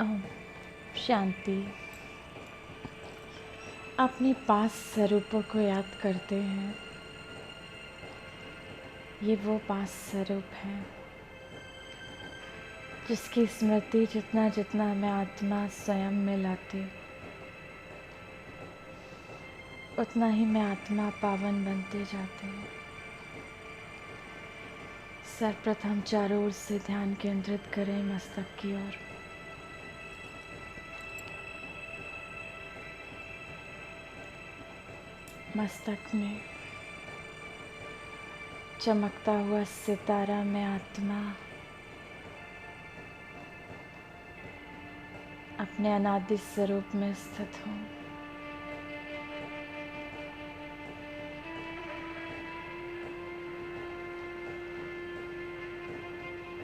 ओम शांति। अपने पास स्वरूपों को याद करते हैं। ये वो पास स्वरूप है जिसकी स्मृति जितना जितना मैं आत्मा स्वयं में लाती, उतना ही मैं आत्मा पावन बनते जाती हूँ। सर्वप्रथम चारों ओर से ध्यान केंद्रित करें मस्तक की ओर। मस्तक में चमकता हुआ सितारा में आत्मा अपने अनादि स्वरूप में स्थित हूँ।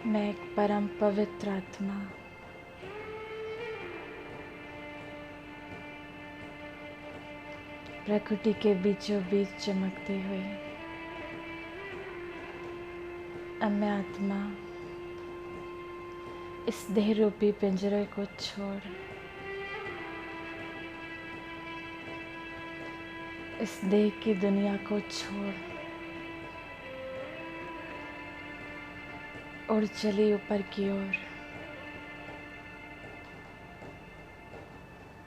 मैं एक परम पवित्र आत्मा प्रकृति के बीचों बीच चमकती हुई। अब मैं आत्मा इस देह रूपी पिंजरे को छोड़ इस देह की दुनिया को छोड़ उड़ चली ऊपर की ओर।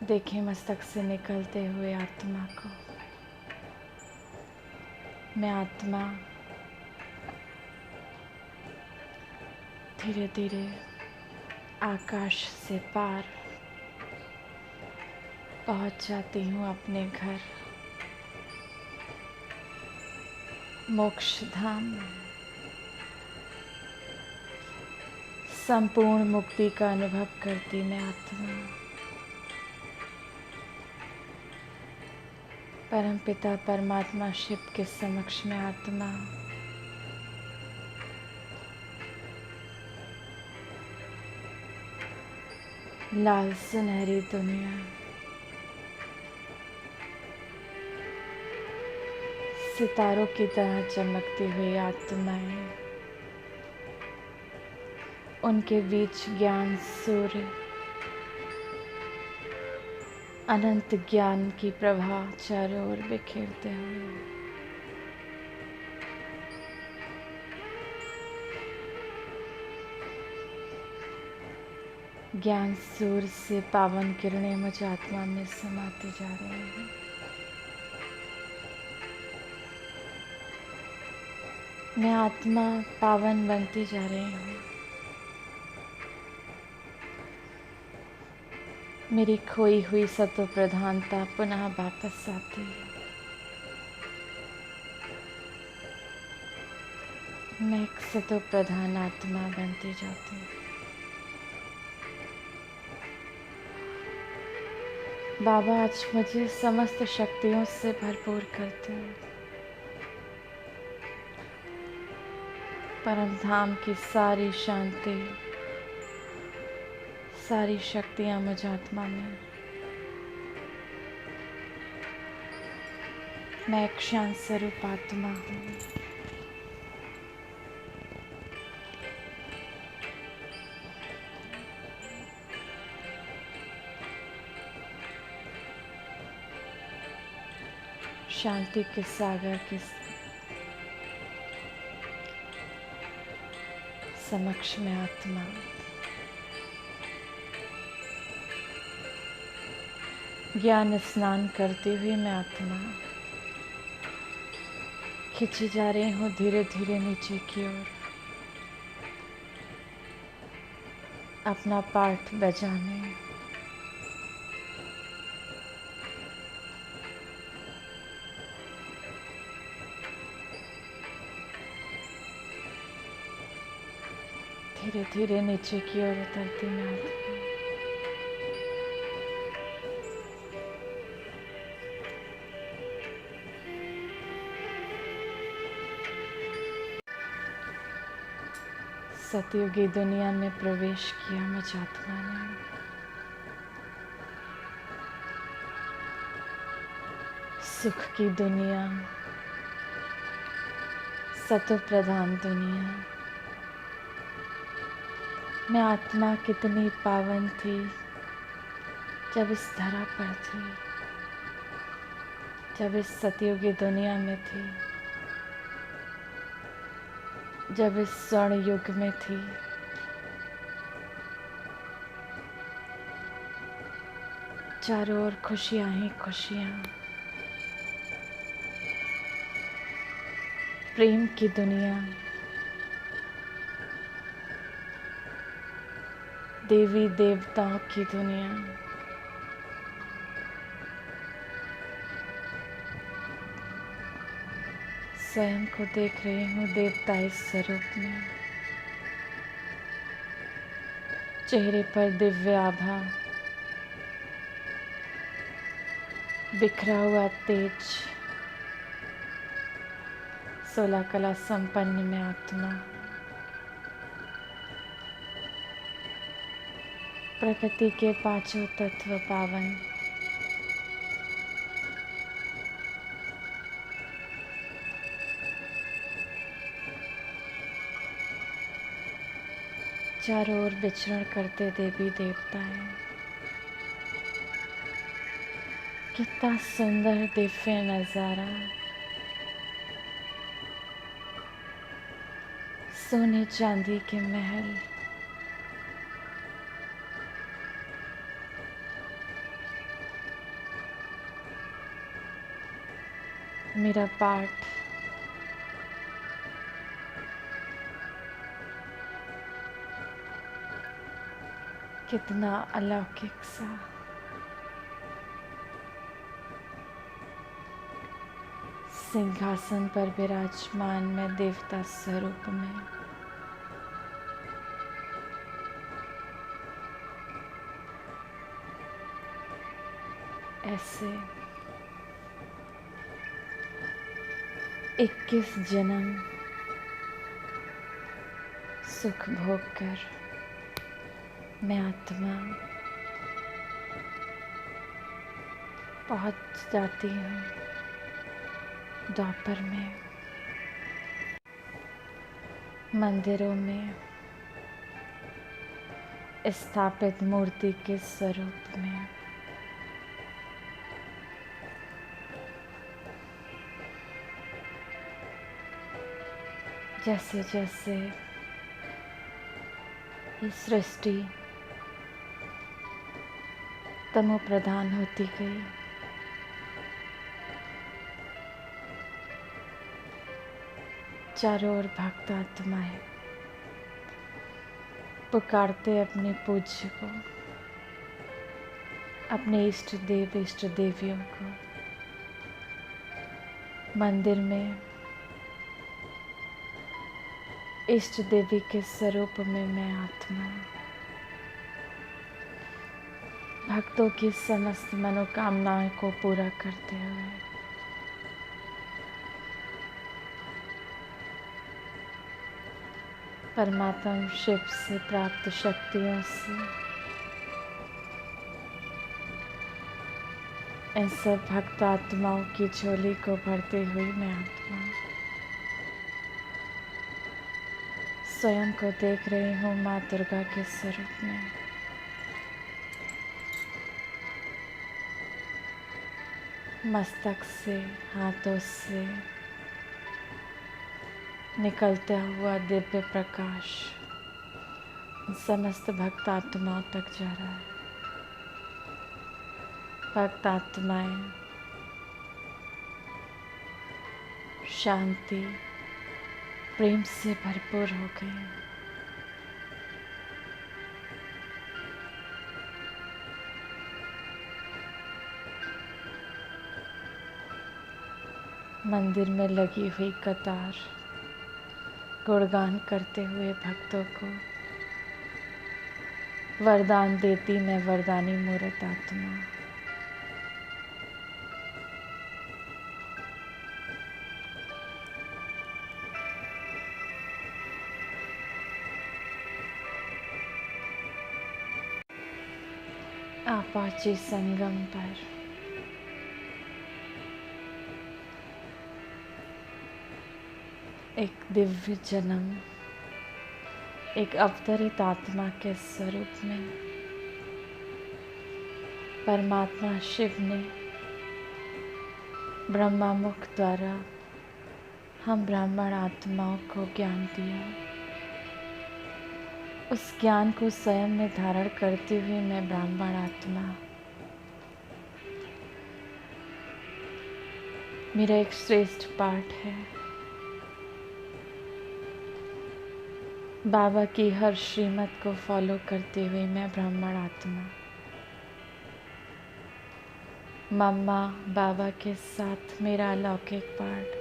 देखें मस्तक से निकलते हुए आत्मा को। मैं आत्मा धीरे धीरे आकाश से पार पहुंच जाती हूँ अपने घर मोक्ष धाम। संपूर्ण मुक्ति का अनुभव करती मैं आत्मा परमपिता परमात्मा शिव के समक्ष में आत्मा लाल सुनहरी दुनिया सितारों की तरह चमकती हुई आत्माएं, उनके बीच ज्ञान सूर्य अनंत ज्ञान की प्रभा चारों ओर बिखेरते हुए ज्ञान सूर्य से पावन किरणें मुझ आत्मा में समाती जा रही हैं। मैं आत्मा पावन बनती जा रही हूँ। मेरी खोई हुई सत्व प्रधानता पुनः वापस आती है। मैं एक सत्व प्रधान आत्मा बनती जाती हूँ। बाबा आज मुझे समस्त शक्तियों से भरपूर करते हैं। परम धाम की सारी शांति सारी शक्तियाँ मुझ आत्मा में। मैं एक शांत स्वरूप आत्मा हूँ। शांति के सागर के समक्ष में आत्मा ज्ञान स्नान करती हुई मैं आत्मा खिंची जा रही हूँ धीरे धीरे नीचे की ओर अपना पाठ बजाने। धीरे धीरे नीचे की ओर उतरती मैं आत्मा सतयुगी दुनिया में प्रवेश किया मुझ आत्मा ने। सुख की दुनिया सत्व प्रधान दुनिया मैं आत्मा कितनी पावन थी जब इस धरा पर थी, जब इस सतयुगी दुनिया में थी, जब इस स्वर्ण युग में थी। चारों ओर खुशियां ही खुशियां, प्रेम की दुनिया, देवी देवताओं की दुनिया। स्वयं को देख रही हूँ देवताई स्वरूप में, चेहरे पर दिव्य आभा, बिखरा हुआ तेज, 16 कला संपन्न में आत्मा, प्रकृति के पांचों तत्व पावन, चारों ओर विचरण करते देवी देवता है। कितना सुंदर दिव्य नजारा, सोने चांदी के महल, मेरा पाठ, कितना अलौकिक सा। सिंहासन पर विराजमान मैं देवता स्वरूप में, ऐसे 21 जन्म सुख भोग कर मैं आत्मा पहुंच जाती हूँ द्वापर में, मंदिरों में स्थापित मूर्ति के स्वरूप में। जैसे जैसे ये सृष्टि तमो प्रधान होती गई, चारों ओर भक्त आत्माएं पुकारते अपने पूज्य को, अपने इष्ट देव इष्ट देवियों को। मंदिर में इष्ट देवी के स्वरूप में मैं आत्मा भक्तों की समस्त मनोकामनाओं को पूरा करते हुए परमात्मा शिव से प्राप्त शक्तियों से इन सब भक्त आत्माओं की झोली को भरते हुए मैं आत्मा स्वयं को देख रही हूँ माँ दुर्गा के स्वरूप में। मस्तक से, हाथों से निकलता हुआ दिव्य प्रकाश समस्त भक्त आत्माओं तक जा रहा है। भक्त आत्माएं शांति प्रेम से भरपूर हो गई। मंदिर में लगी हुई कतार गुणगान करते हुए भक्तों को वरदान देती मैं वरदानी मूर्त आत्मा। आप पहुंचे संगम पर, एक दिव्य जन्म एक अवतरित आत्मा के स्वरूप में परमात्मा शिव ने ब्रह्मा मुख द्वारा हम ब्राह्मण आत्माओं को ज्ञान दिया। उस ज्ञान को स्वयं में धारण करते हुए मैं ब्राह्मण आत्मा, मेरा एक श्रेष्ठ पाठ है। बाबा की हर श्रीमत को फॉलो करते हुए मैं ब्राह्मण आत्मा मम्मा बाबा के साथ मेरा अलौकिक पाठ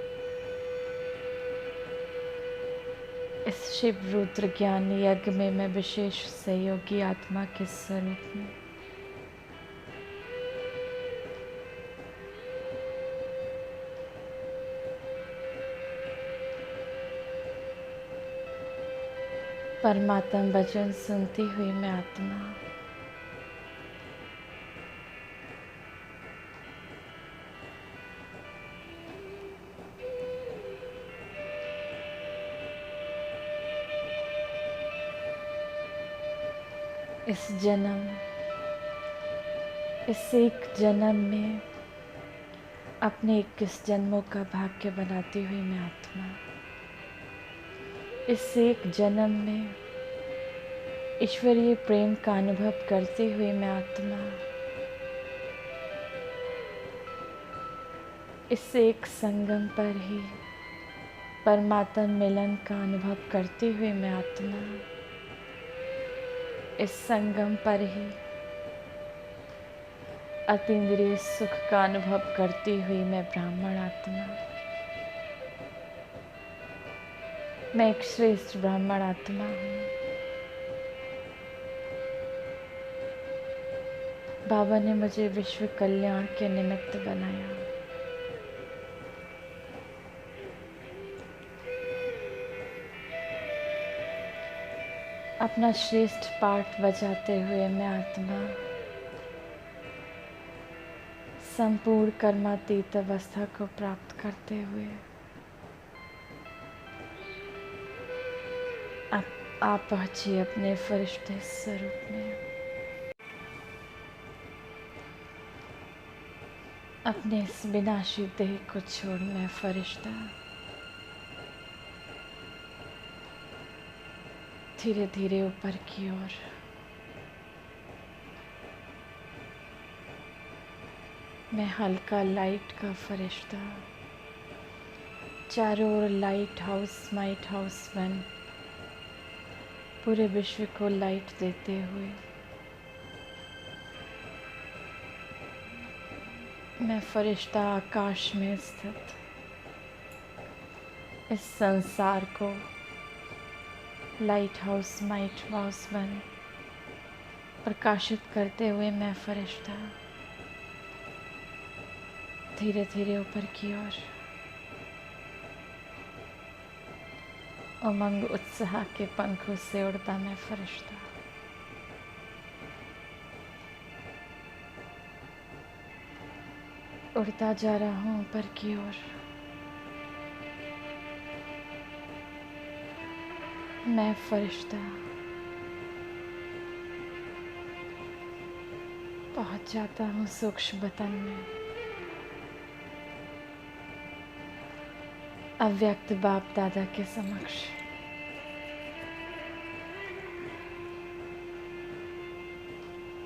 इस शिव रुद्र ज्ञान यज्ञ में मैं विशेष सहयोगी आत्मा के स्वरूप में परमात्मा वचन सुनती हुई मैं आत्मा इस एक जन्म में अपने 21 जन्मों का भाग्य बनाती हुई मैं आत्मा इस एक जन्म में ईश्वरीय प्रेम का अनुभव करते हुए मैं आत्मा इस एक संगम पर ही परमात्मा मिलन का अनुभव करते हुए मैं आत्मा इस संगम पर ही अतीन्द्रिय सुख का अनुभव करती हुई मैं ब्राह्मण आत्मा, मैं एक श्रेष्ठ ब्राह्मण आत्मा हूँ। बाबा ने मुझे विश्व कल्याण के निमित्त बनाया। अपना श्रेष्ठ पाठ बजाते हुए मैं आत्मा संपूर्ण कर्मातीत अवस्था को प्राप्त करते हुए आप पहुंचिए अपने फरिश्ते स्वरूप में। अपने इस विनाशी देह को छोड़ मैं फरिश्ता धीरे धीरे ऊपर की ओर मैं हल्का लाइट का फरिश्ता चारों ओर लाइट हाउस बन पूरे विश्व को लाइट देते हुए मैं फरिश्ता आकाश में स्थित इस संसार को लाइट हाउस बन प्रकाशित करते हुए मैं फरिश्ता धीरे धीरे ऊपर की ओर उमंग उत्साह के पंखों से उड़ता मैं फरिश्ता उड़ता जा रहा हूँ ऊपर की ओर। मैं फरिश्ता पहुँच जाता हूँ सूक्ष्म वतन में। अव्यक्त बाप दादा के समक्ष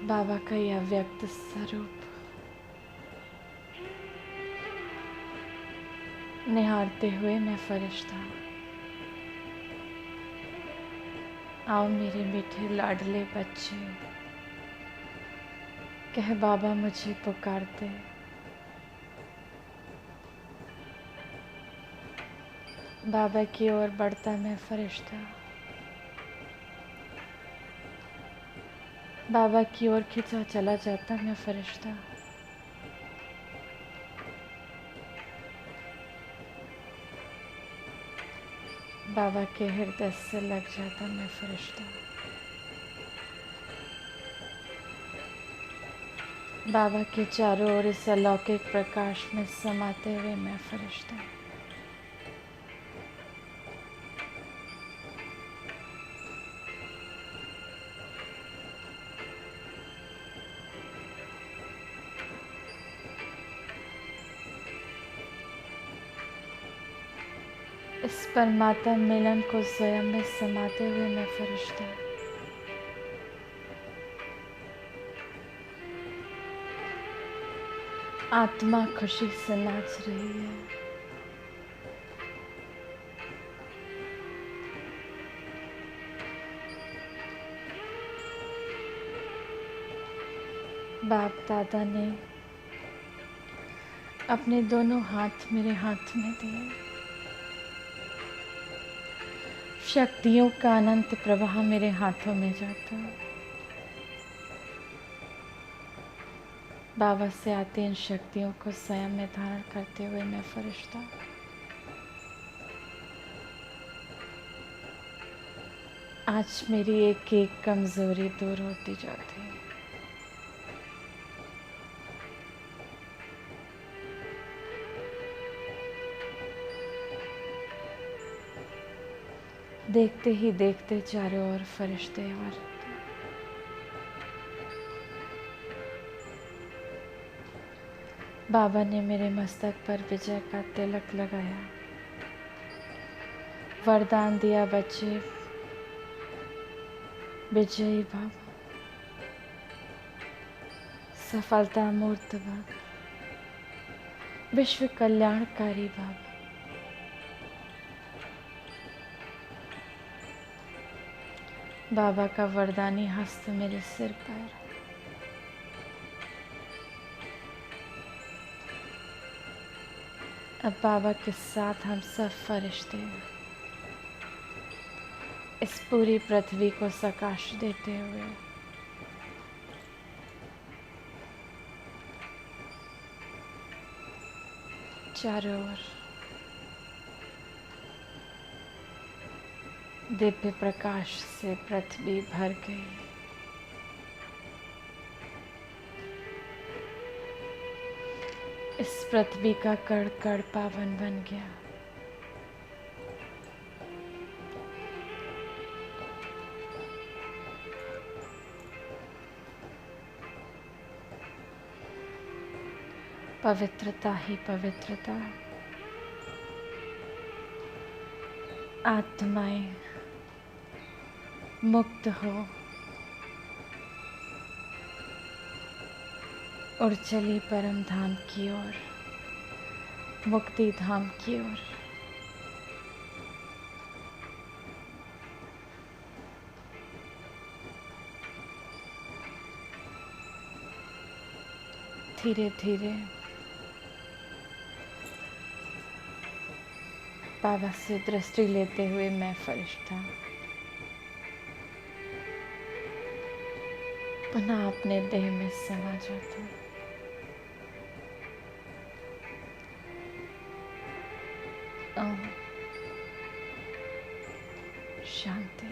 बाबा का यह अव्यक्त स्वरूप निहारते हुए मैं फरिश्ता आओ मेरे मीठे लाडले बच्चे कह बाबा मुझे पुकारते। बाबा की ओर बढ़ता मैं फरिश्ता बाबा की ओर खिंचा चला जाता मैं फरिश्ता बाबा के हृदय से लग जाता मैं फरिश्ता बाबा के चारों ओर इस अलौकिक प्रकाश में समाते हुए मैं फरिश्ता इस परमात्मा मिलन को स्वयं में समाते हुए मैं फरिश्ता, आत्मा खुशी से नाच रही है। बाप दादा ने अपने दोनों हाथ मेरे हाथ में दिए। शक्तियों का अनंत प्रवाह मेरे हाथों में जाता। बाबा से आती इन शक्तियों को स्वयं में धारण करते हुए मैं फरिश्ता, आज मेरी एक एक कमजोरी दूर होती जाती है। देखते ही देखते चारों ओर फरिश्ते और बाबा ने मेरे मस्तक पर विजय का तिलक लगाया, वरदान दिया, बच्चे विजयी बाबा, सफलता मूर्त बाबा, विश्व कल्याणकारी बाबा। बाबा का वरदानी हस्त मेरे सिर पर। अब बाबा के साथ हम सब फरिश्ते इस पूरी पृथ्वी को प्रकाश देते हुए चारों ओर दिव्य प्रकाश से पृथ्वी भर गई। इस पृथ्वी का कण कण पावन बन गया। पवित्रता ही पवित्रता। आत्माएं मुक्त हो, उड़ चली परम धाम की ओर, मुक्ति धाम की ओर। धीरे धीरे बाबा से दृष्टि लेते हुए मैं फरिश्ता पुनः अपने देह में समा जाता हूँ। ओम शांति।